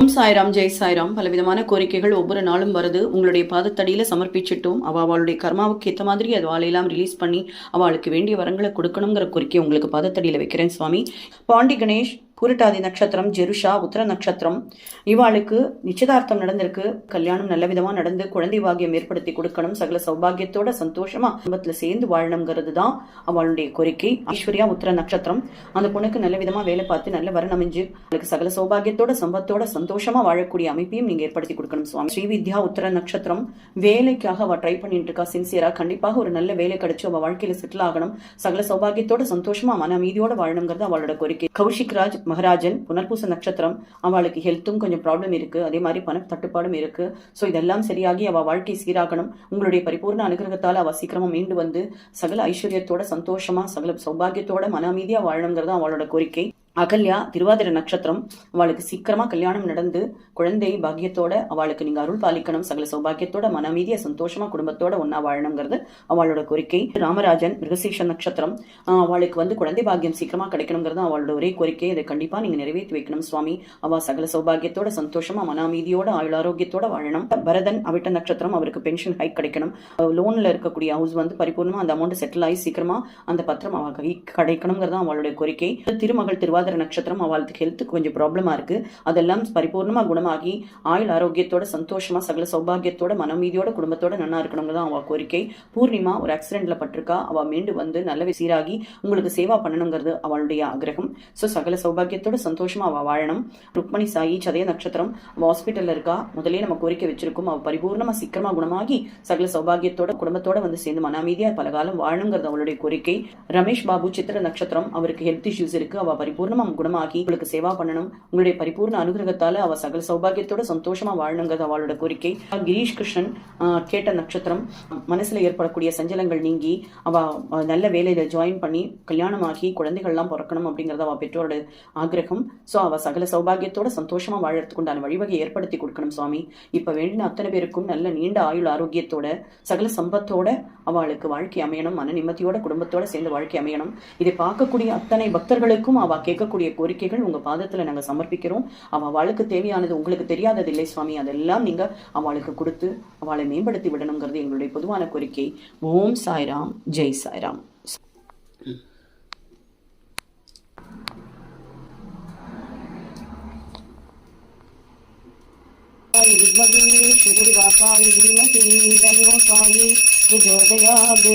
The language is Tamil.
ஓம் சாய்ராம், ஜெய் சாய்ராம். பலவிதமான கோரிக்கைகள் ஒவ்வொரு நாளும் வருது. உங்களுடைய பாதத்தடியில சமர்ப்பிச்சிட்டோம். அவளுடைய கர்மாவுக்கு ஏற்ற மாதிரி அது வாழையெல்லாம் ரிலீஸ் பண்ணி அவளுக்கு வேண்டிய வரங்களை கொடுக்கணுங்கிற கோரிக்கையை உங்களுக்கு பாதத்தடியில வைக்கிறேன் சுவாமி. பாண்டி கணேஷ், பூரட்டாதி நட்சத்திரம், ஜெருஷா, உத்தர நட்சத்திரம், இவாளுக்கு நிச்சயதார்த்தம் நடந்திருக்கு. கல்யாணம் நல்ல விதமா நடந்து குழந்தை பாகியம் ஏற்படுத்தி கொடுக்கணும், சகல சௌபாகியத்தோட சந்தோஷமா குடும்பத்துல சேர்ந்து வாழணுங்கிறது தான் அவளுடைய கோரிக்கை. ஐஸ்வர்யா, உத்தர நட்சத்திரம், அந்த பொண்ணுக்கு நல்ல விதமா வேலை பார்த்து நல்ல வர அமைஞ்சு அவளுக்கு சகல சௌபாகியத்தோட சம்பத்தோட சந்தோஷமா வாழக்கூடிய அமைப்பையும் நீங்க ஏற்படுத்தி கொடுக்கணும் சுவாமி. ஸ்ரீவித்யா, உத்தர நட்சத்திரம், வேலைக்காக அவ ட்ரை பண்ணிட்டு இருக்கா சின்சியரா. கண்டிப்பாக ஒரு நல்ல வேலை கிடைச்சு அவ வாழ்க்கையில செட்டில் ஆகணும், சகல சௌபாகியத்தோட சந்தோஷமா மன அமைதியோட வாழணுங்கிறது அவளோட கோரிக்கை. கௌஷிக் ராஜ், மகராஜன், புனர்பூச நட்சத்திரம், அவளுக்கு ஹெல்த்தும் கொஞ்சம் ப்ராப்ளம் இருக்கு, அதே மாதிரி பண தட்டுப்பாடும் இருக்கு. ஸோ இதெல்லாம் சரியாகி அவ வாழ்க்கை சீராகணும். உங்களுடைய பரிபூர்ண அனுகிரகத்தால் அவ சீக்கிரமா மீண்டு வந்து சகல ஐஸ்வர்யத்தோட சந்தோஷமா சகல சௌபாகியத்தோட மன அமைதியா வாழணுங்கிறது அவளோட கோரிக்கை. அகல்யா, திருவாதிர நட்சத்திரம், அவளுக்கு சீக்கிரமா கல்யாணம் நடந்து குழந்தை பாக்கியத்தோட அவளுக்கு நீங்க அருள் பாலிக்கணும், சகல சௌபாகியத்தோட மன அமைதியா சந்தோஷமா குடும்பத்தோட ஒன்னா வாழணுங்கிறது அவளோட கோரிக்கை. ராமராஜன், மிருகசீஷ நட்சத்திரம், அவளுக்கு குழந்தை பாக்கியம் சீக்கிரமா கிடைக்கணுங்கிறது அவளோட ஒரே கோரிக்கை. இதை கண்டிப்பா நீங்க நிறைவேற்றி வைக்கணும் சுவாமி. அவ சகல சௌபாகியத்தோட சந்தோஷமா மன அமைதியோட ஆயுள் ஆரோக்கியத்தோட வாழணும். பரதன், அவிட்ட நட்சத்திரம், அவருக்கு பென்ஷன் ஹைக் கிடைக்கணும். லோன்ல இருக்கக்கூடிய ஹவுஸ் பரிபூர்ணமா அந்த அமௌண்ட் செட்டில் ஆகி சீக்கிரமா அந்த பத்திரம் அவ கை கிடைக்கணுங்கிறது அவளுடைய கோரிக்கை. திருமகள், திருவாதிர நட்சத்திரம், அவளுக்கு ஹெல்த்துக்கு கொஞ்சம் ப்ராப்ளமா இருக்கு, அதெல்லாம் பரிபூர்ணமா குணமாகி ஆயுள் ஆரோக்கியத்தோட சந்தோஷமா சகல சௌபாகியத்தோட மனமீதியோட குடும்பத்தோட நல்லா இருக்கணுங்கிறது அவ கோரிக்கை. பூர்ணிமா, ஒரு ஆக்சிடென்ட்ல பட்டிருக்கா, அவ மீண்டு வந்து நல்ல சீராகி உங்களுக்கு சேவா பண்ணணுங்கிறது அவளுடைய ஆகிரகம். சோ சகல சௌபாகியத்தோட சந்தோஷமா அவ வாழணும். ருக்மணி சாயி, சதய நட்சத்திரம், ஹாஸ்பிட்டல்ல இருக்கா, முதலே நம்ம கோரிக்கை வச்சிருக்கோம், அவ பரிபூர்ணமா சீக்கிரமா குணமாகி சகல சௌபாகியத்தோட குடும்பத்தோட சேர்ந்து மன அமைதியா பல காலம் வாழணுங்கிறது அவளுடைய கோரிக்கை. ரமேஷ் பாபு, சித்திர நட்சத்திரம், அவருக்கு ஹெல்த் இஷ்யூஸ் இருக்கு, அவ பரிபூர்ணமா குணமாகி உங்களுக்கு சேவா பண்ணணும், உங்களுடைய பரிபூர்ண அனுகிரகத்தால அவ சகல சௌபாகியத்தோட சந்தோஷமா வாழணுங்கிறது அவளோட கோரிக்கை. கிரீஷ் கிருஷ்ணன், கேட்ட நட்சத்திரம், மனசுல ஏற்படக்கூடிய சஞ்சலங்கள் நீங்கி அவ நல்ல வேலையில ஜாயின் பண்ணி கல்யாணமாகி குழந்தைகள்லாம் பிறக்கணும் அப்படிங்கறது அவ பெற்றோரோட ஆகிரகம். சோ அவ சகல சௌபாகியத்தோட சந்தோஷமா வாழறதுக்கு உண்டான வழிவகை ஏற்படுத்தி கொடுக்கணும் சுவாமி. இப்ப வேண்டின அத்தனை பேருக்கும் நல்ல நீண்ட ஆயுள் ஆரோக்கியத்தோட சகல சம்பத்தோட அவளுக்கு வாழ்க்கை அமையணும், மன நிம்மதியோட குடும்பத்தோட சேர்ந்து வாழ்க்கை அமையணும். இதை பார்க்கக்கூடிய அத்தனை பக்தர்களுக்கும் அவ கேட்கக்கூடிய கோரிக்கைகள் உங்க பாதத்துல நாங்க சமர்ப்பிக்கிறோம். அவளுக்கு தேவையானது உங்களுக்கு தெரியாதது இல்லை சுவாமி, அதெல்லாம் நீங்க அவளுக்கு கொடுத்து அவளை மேம்படுத்தி விடணுங்கிறது எங்களுடைய பொதுவான கோரிக்கை. ஓம் சாய்ராம், ஜெய் சாய்ராம். வித்மகே ஸ்ரீ வாசாய தீமஹி தன்னோ சாயி பிரச்சோதயாத்.